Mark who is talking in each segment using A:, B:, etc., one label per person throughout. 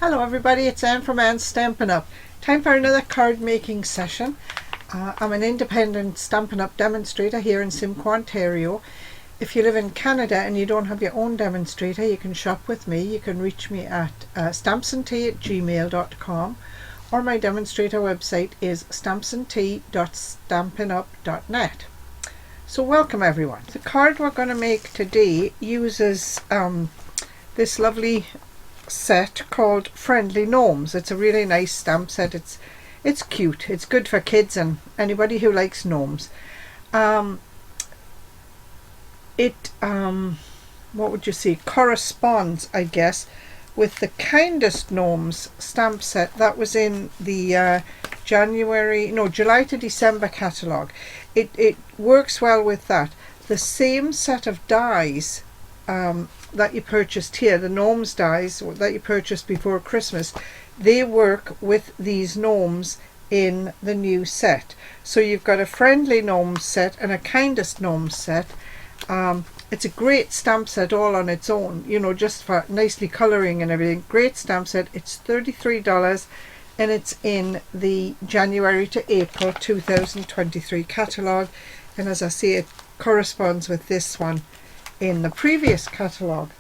A: Hello everybody, it's Anne from Anne's Stampin' Up. Time for another card making session. I'm an independent Stampin' Up demonstrator here in Simcoe, Ontario. If you live in Canada and you don't have your own demonstrator, you can shop with me. You can reach me at stampsandtea@gmail.com, or my demonstrator website is stampsandtea.stampinup.net. So welcome everyone. The card we're going to make today uses this lovely set called Friendly Gnomes. It's a really nice stamp set. It's cute. It's good for kids and anybody who likes gnomes. What would you say, corresponds, I guess, with the Kindest Gnomes stamp set that was in the July to December catalogue. It works well with that. The same set of dies that you purchased here, the gnomes dies that you purchased before Christmas, they work with these gnomes in the new set. So you've got a Friendly Gnomes set and a Kindest Gnomes set. It's a great stamp set all on its own, you know, just for nicely colouring and everything. Great stamp set. It's $33 and it's in the January to April 2023 catalogue, and as I say, it corresponds with this one in the previous catalogue.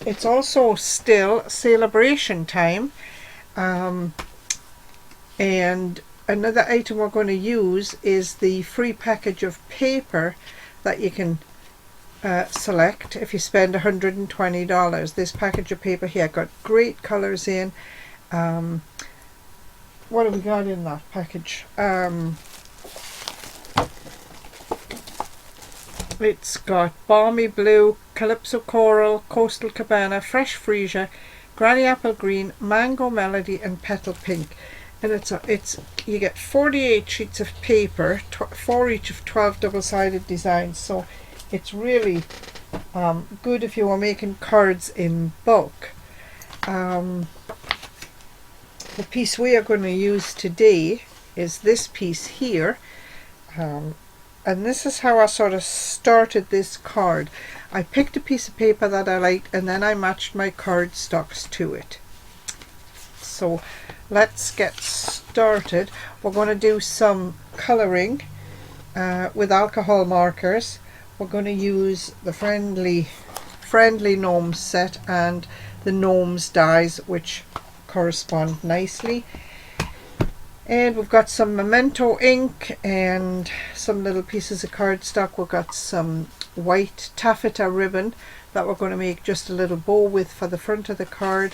A: It's also still celebration time, and another item we're going to use is the free package of paper that you can select if you spend $120. This package of paper here got great colours in. What have we got in that package? It's got Balmy Blue, Calypso Coral, Coastal Cabana, Fresh Freesia, Granny Apple Green, Mango Melody and Petal Pink. And you get 48 sheets of paper, 4 each of 12 double-sided designs. So it's really good if you are making cards in bulk. The piece we are going to use today is this piece here. And this is how I sort of started this card. I picked a piece of paper that I liked and then I matched my card stocks to it. So let's get started. We're going to do some colouring with alcohol markers. We're going to use the Friendly Gnomes set and the Gnomes dies, which correspond nicely. And we've got some Memento ink and some little pieces of cardstock. We've got some white taffeta ribbon that we're going to make just a little bow with for the front of the card,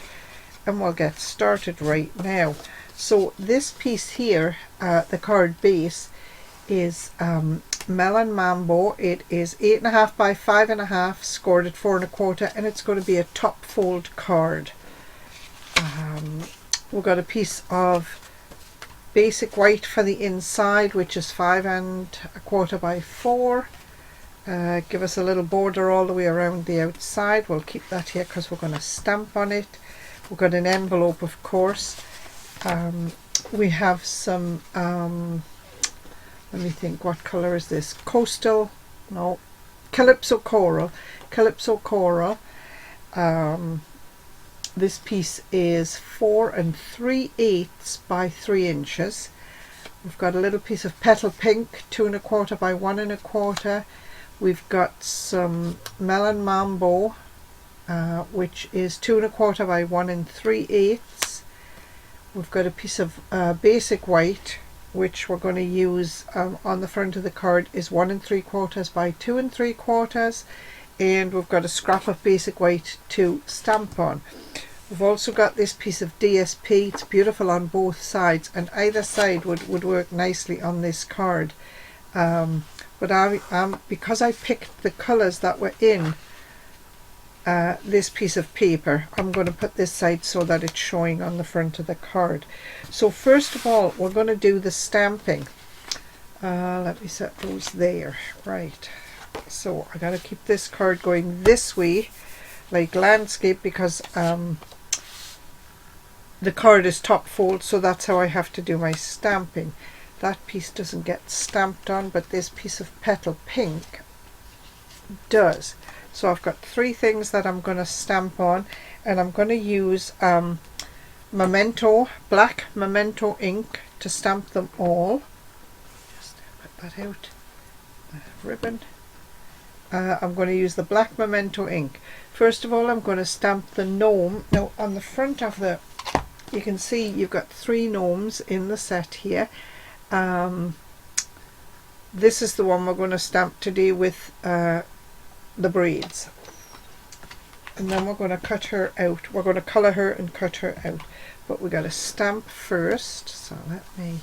A: and we'll get started right now. So this piece here, the card base, is Melon Mambo. It is 8.5 by 5.5, scored at 4 1/4, and it's going to be a top fold card. We've got a piece of basic white for the inside, which is 5 1/4 by 4. Give us a little border all the way around the outside. We'll keep that here because we're going to stamp on it. We've got an envelope, of course. We have some let me think, what colour is this? Calypso Coral. This piece is 4 3/8 by 3 inches. We've got a little piece of Petal Pink, 2 1/4 by 1 1/4. We've got some Melon Mambo, which is 2 1/4 by 1 3/8. We've got a piece of basic white, which we're going to use on the front of the card, is 1 3/4 by 2 3/4. And we've got a scrap of basic white to stamp on. We've also got this piece of DSP. It's beautiful on both sides, and either side would work nicely on this card. But because I picked the colours that were in this piece of paper, I'm going to put this side so that it's showing on the front of the card. So first of all, we're going to do the stamping. Let me set those there. Right. So I got to keep this card going this way, like landscape, because the card is top fold, so that's how I have to do my stamping. That piece doesn't get stamped on, but this piece of Petal Pink does. So I've got 3 things that I'm going to stamp on, and I'm going to use black Memento ink to stamp them all. Just put that out, ribbon. I'm going to use the black Memento ink. First of all, I'm going to stamp the gnome. Now on the front of the, you can see you've got 3 gnomes in the set here. This is the one we're going to stamp today with the braids. And then we're going to cut her out. We're going to colour her and cut her out. But we've got to stamp first. So let me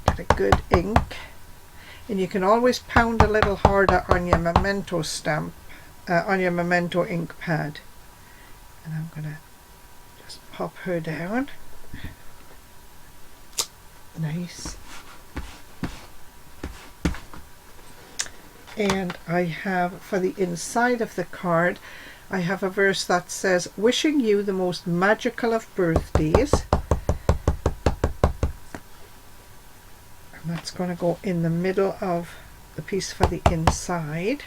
A: get a good ink. And you can always pound a little harder on your Memento stamp, on your Memento ink pad. And I'm going to just pop her down. Nice. And I have, for the inside of the card, I have a verse that says, "Wishing you the most magical of birthdays." And that's going to go in the middle of the piece for the inside.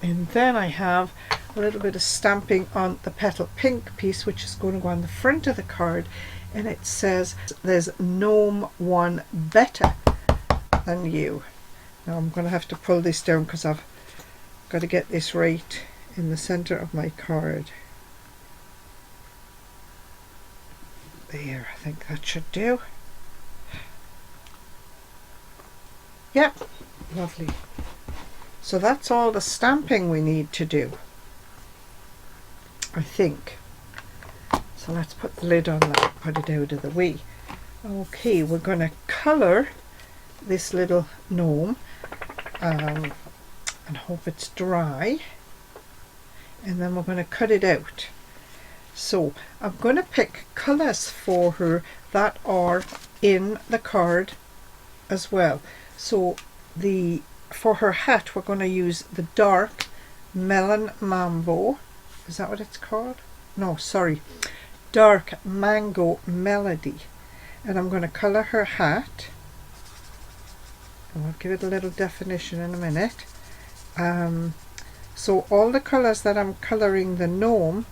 A: And then I have a little bit of stamping on the petal pink piece, which is going to go on the front of the card, and it says, "There's Gnome one better than you." Now I'm going to have to pull this down because I've got to get this right in the center of my card. There, I think that should do. Yep, lovely. So that's all the stamping we need to do, I think. So let's put the lid on that, put it out of the way. Okay, we're going to colour this little gnome and hope it's dry. And then we're going to cut it out. So I'm going to pick colours for her that are in the card as well. So for her hat we're going to use the dark Melon Mambo. Is that what it's called? No, sorry. Dark Mango Melody. And I'm going to colour her hat. And I'll give it a little definition in a minute. So all the colours that I'm colouring the gnome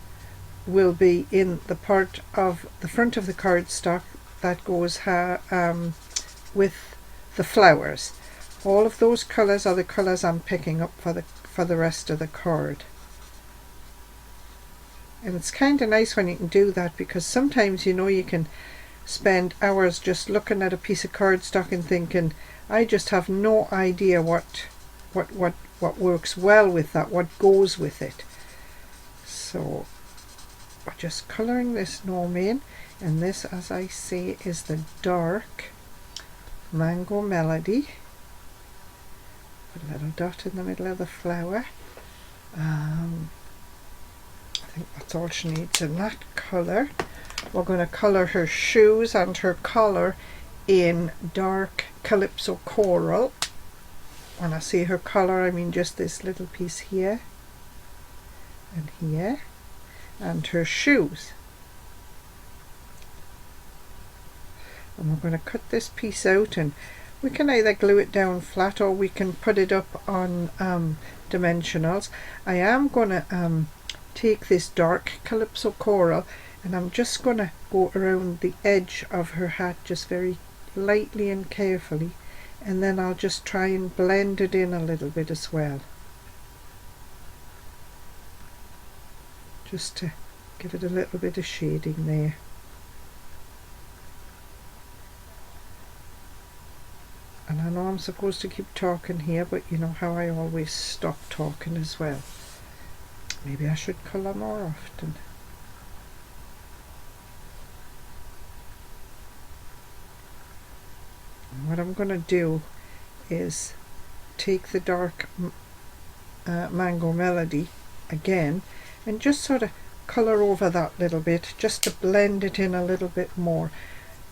A: will be in the part of the front of the cardstock that goes with the flowers. All of those colours are the colours I'm picking up for the rest of the card. And it's kind of nice when you can do that, because sometimes, you know, you can spend hours just looking at a piece of cardstock and thinking, I just have no idea what works well with that, what goes with it. So we're just colouring this gnome in, and this, as I say, is the dark Mango Melody. Put a little dot in the middle of the flower. I think that's all she needs in that colour. We're going to colour her shoes and her collar in dark Calypso Coral. When I say her collar, I mean just this little piece here and here, and her shoes. And we're going to cut this piece out, and we can either glue it down flat or we can put it up on dimensionals. I am going to take this dark Calypso Coral, and I'm just going to go around the edge of her hat just very lightly and carefully, and then I'll just try and blend it in a little bit as well, just to give it a little bit of shading there. And I know I'm supposed to keep talking here, but you know how I always stop talking as well. Maybe I should colour more often. And what I'm going to do is take the dark Mango Melody again and just sort of colour over that little bit, just to blend it in a little bit more,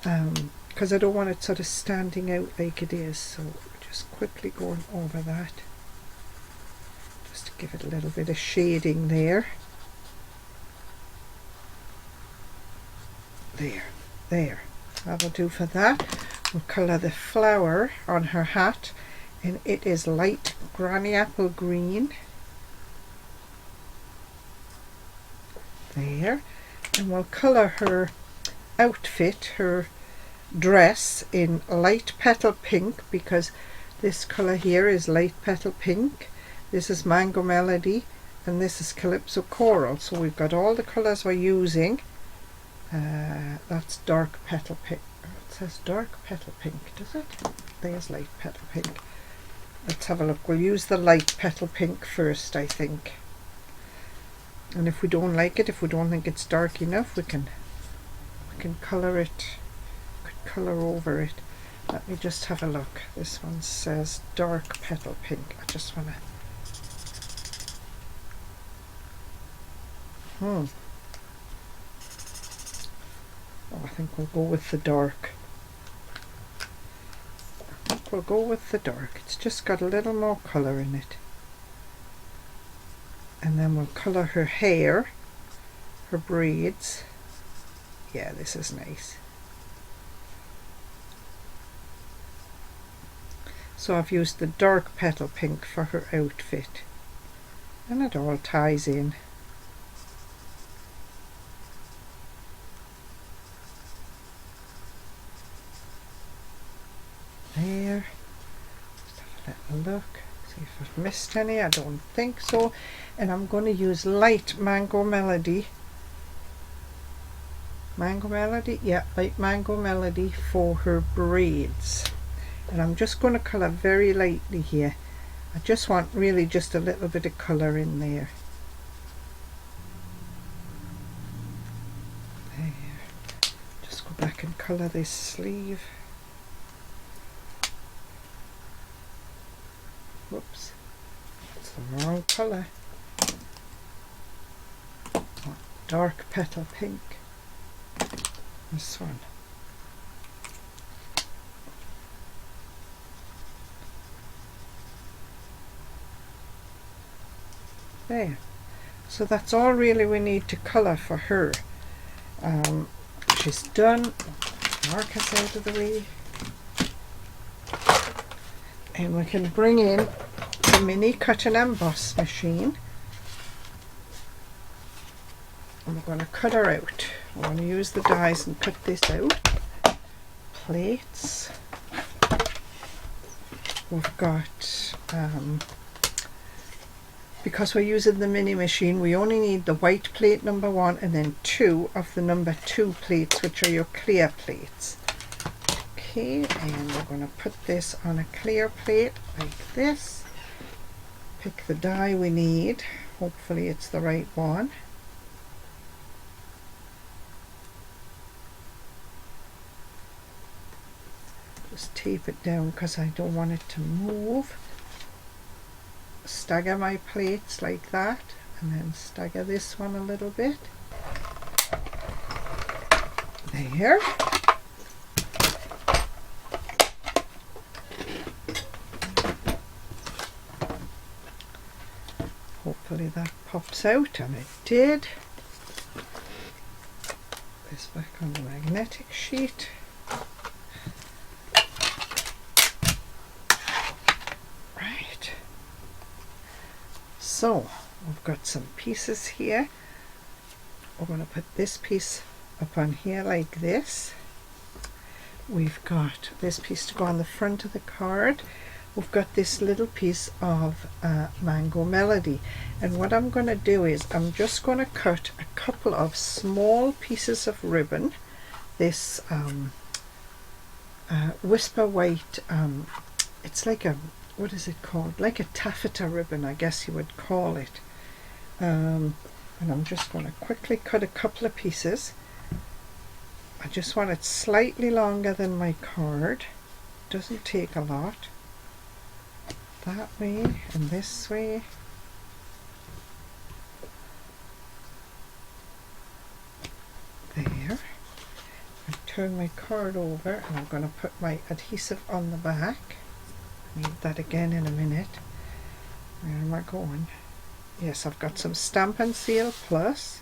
A: because I don't want it sort of standing out like it is. So just quickly going over that, just to give it a little bit of shading there. There, that'll do for that. We'll colour the flower on her hat, and it is light granny apple green. There. And we'll colour her outfit, her dress, in light petal pink, because this colour here is light petal pink. This is Mango Melody, and this is Calypso Coral. So we've got all the colours we're using. That's dark petal pink. It says dark petal pink, does it? There's light petal pink. Let's have a look. We'll use the light petal pink first, I think. And if we don't like it, if we don't think it's dark enough, we can colour it. Could colour over it. Let me just have a look. This one says dark petal pink. I just want to. Oh, I think we'll go with the dark. I think we'll go with the dark. It's just got a little more colour in it. And then we'll colour her hair, her braids. Yeah, this is nice. So I've used the dark petal pink for her outfit. And it all ties in. There. Just have a little look. See if I've missed any. I don't think so. And I'm going to use light Mango Melody. Mango Melody? Yeah, light Mango Melody for her braids. And I'm just going to colour very lightly here. I just want really just a little bit of colour in there. There. Just go back and colour this sleeve. Whoops. It's the wrong colour. Oh, dark petal pink. This one. There. So that's all really we need to colour for her. She's done. Marcus out of the way. And we can bring in the mini cut and emboss machine. And we're going to cut her out. I'm going to use the dies and cut this out. Plates. We've got, because we're using the mini machine, we only need the white plate number 1 and then 2 of the number 2 plates, which are your clear plates. Okay, and we're going to put this on a clear plate like this. Pick the die we need. Hopefully it's the right one. Just tape it down because I don't want it to move. Stagger my plates like that, and then stagger this one a little bit. There. Hopefully that pops out, and it did. This back on the magnetic sheet. Right. So we've got some pieces here. We're going to put this piece up on here like this. We've got this piece to go on the front of the card. We've got this little piece of Mango Melody, and what I'm going to do is I'm just going to cut a couple of small pieces of ribbon. This Whisper White, it's like a, what is it called? Like a taffeta ribbon, I guess you would call it. And I'm just going to quickly cut a couple of pieces. I just want it slightly longer than my card. Doesn't take a lot. That way and this way. There. I turn my card over and I'm going to put my adhesive on the back. I need that again in a minute. Where am I going? Yes, I've got some Stampin' Seal Plus.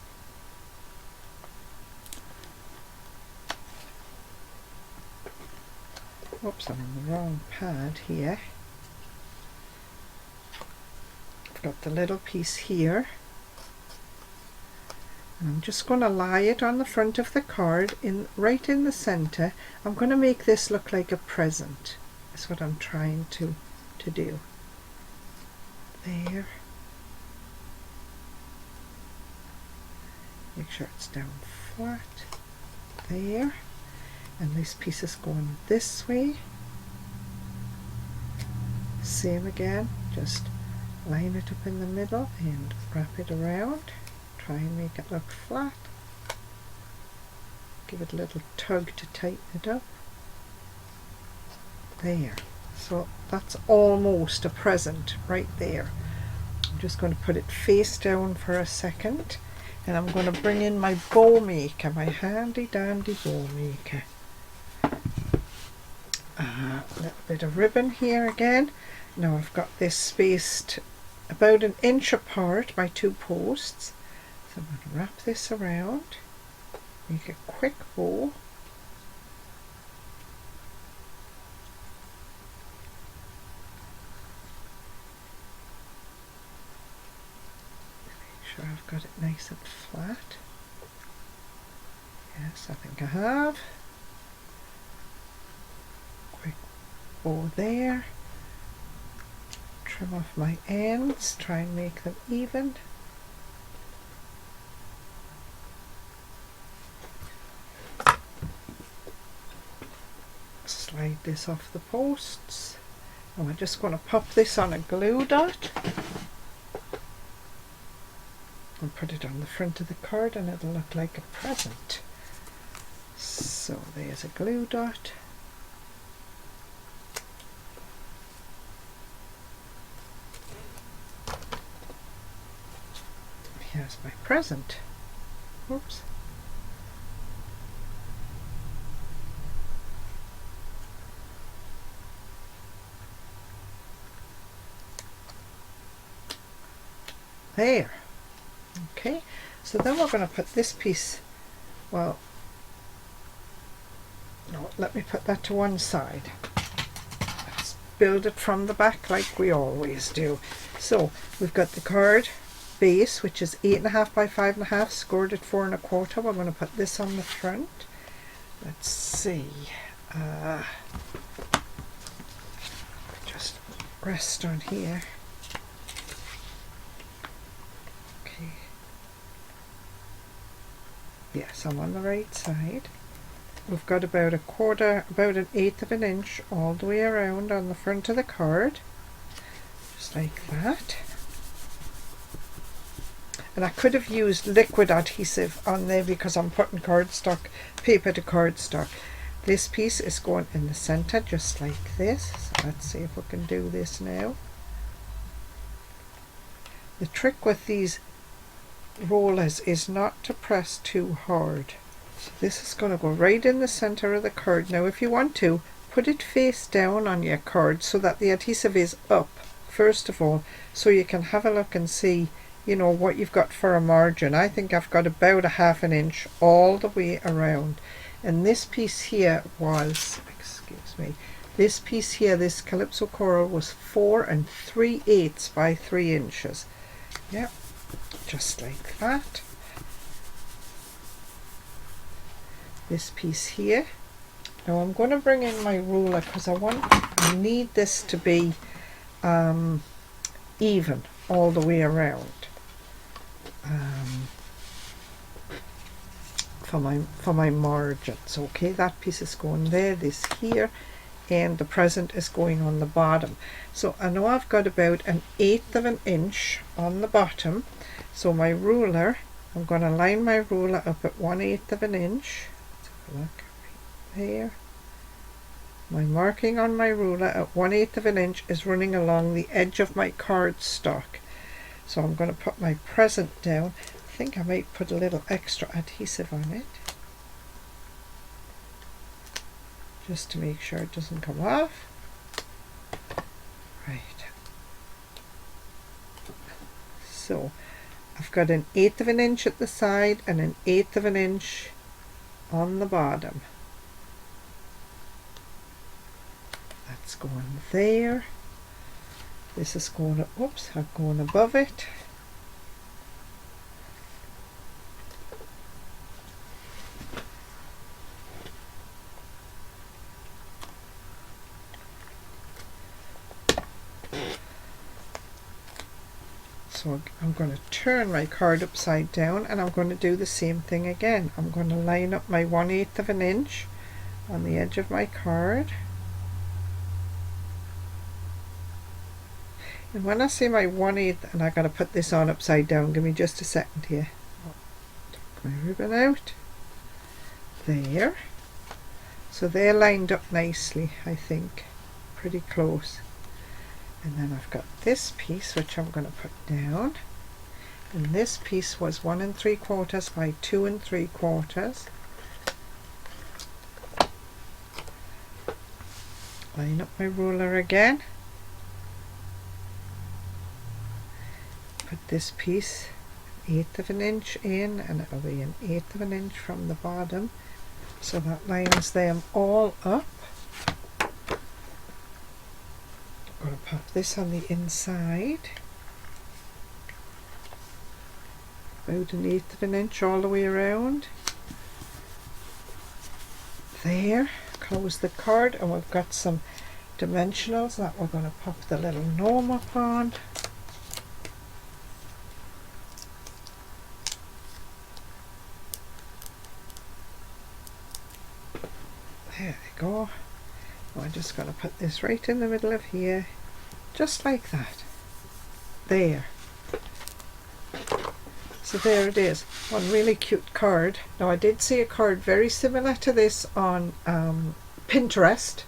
A: Oops, I'm on the wrong pad here. I've got the little piece here. And I'm just going to lie it on the front of the card, right in the center. I'm going to make this look like a present. That's what I'm trying to do. There. Make sure it's down flat. There. And this piece is going this way. Same again. Just line it up in the middle and wrap it around. Try and make it look flat. Give it a little tug to tighten it up. There. So that's almost a present right there. I'm just going to put it face down for a second, and I'm going to bring in my bow maker, my handy dandy bow maker. A little bit of ribbon here again. Now I've got this spaced about 1 inch apart, my 2 posts. So I'm going to wrap this around, make a quick bow. Make sure I've got it nice and flat. Yes, I think I have. Quick bow there. Trim off my ends, try and make them even. Slide this off the posts, and we're just going to pop this on a glue dot and put it on the front of the card, and it'll look like a present. So there's a glue dot. Here's my present. Oops. There. Okay, so then we're going to put this piece, well, no, let me put that to one side. Let's build it from the back like we always do. So we've got the card base, which is 8.5 by 5.5, scored at 4 1/4. We're going to put this on the front. Let's see. Just rest on here. Okay. Yes, I'm on the right side. We've got about 1/8 of an inch all the way around on the front of the card, just like that. And I could have used liquid adhesive on there because I'm putting cardstock, paper to cardstock. This piece is going in the center just like this. So let's see if we can do this now. The trick with these rollers is not to press too hard. So this is going to go right in the center of the card. Now if you want to, put it face down on your card so that the adhesive is up first of all, so you can have a look and see, you know, what you've got for a margin. I think I've got about 1/2 inch all the way around. And this piece here was, excuse me, this piece here, this Calypso Coral, was 4 3/8 by 3 inches. Yep, just like that. This piece here. Now I'm going to bring in my ruler because I need this to be even all the way around. For my margins. Okay, that piece is going there, this here, and the present is going on the bottom. So I know I've got about 1/8 of an inch on the bottom, so my ruler, I'm going to line my ruler up at 1/8 of an inch. Let's have a look right there. My marking on my ruler at 1/8 of an inch is running along the edge of my cardstock. So I'm going to put my present down. I think I might put a little extra adhesive on it, just to make sure it doesn't come off. Right. So I've got 1/8 of an inch at the side and 1/8 of an inch on the bottom. That's going there. This is going, oops, I'm going above it. So I'm going to turn my card upside down, and I'm going to do the same thing again. I'm going to line up my 1/8 of an inch on the edge of my card. And when I say my 1/8, and I got to put this on upside down, give me just a second here. Take my ribbon out. There. So they're lined up nicely, I think. Pretty close. And then I've got this piece which I'm going to put down, and this piece was 1 3/4 by 2 3/4. Line up my ruler again, put this piece 1/8 of an inch in, and it'll be 1/8 of an inch from the bottom, so that lines them all up. I'm going to pop this on the inside, about 1/8 of an inch all the way around. There, close the card, and we've got some dimensionals that we're going to pop the little gnome up on. There we go. I'm just going to put this right in the middle of here, just like that. There. So there it is, one really cute card. Now I did see a card very similar to this on Pinterest,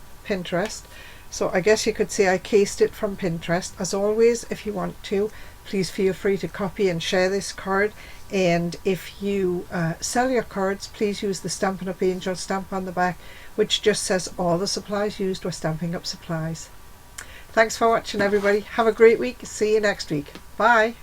A: so I guess you could say I cased it from Pinterest. As always, if you want to, please feel free to copy and share this card, and if you sell your cards, please use the Stampin' Up Angel stamp on the back, which just says all the supplies used were Stampin' Up supplies. Thanks for watching, everybody. Have a great week. See you next week. Bye.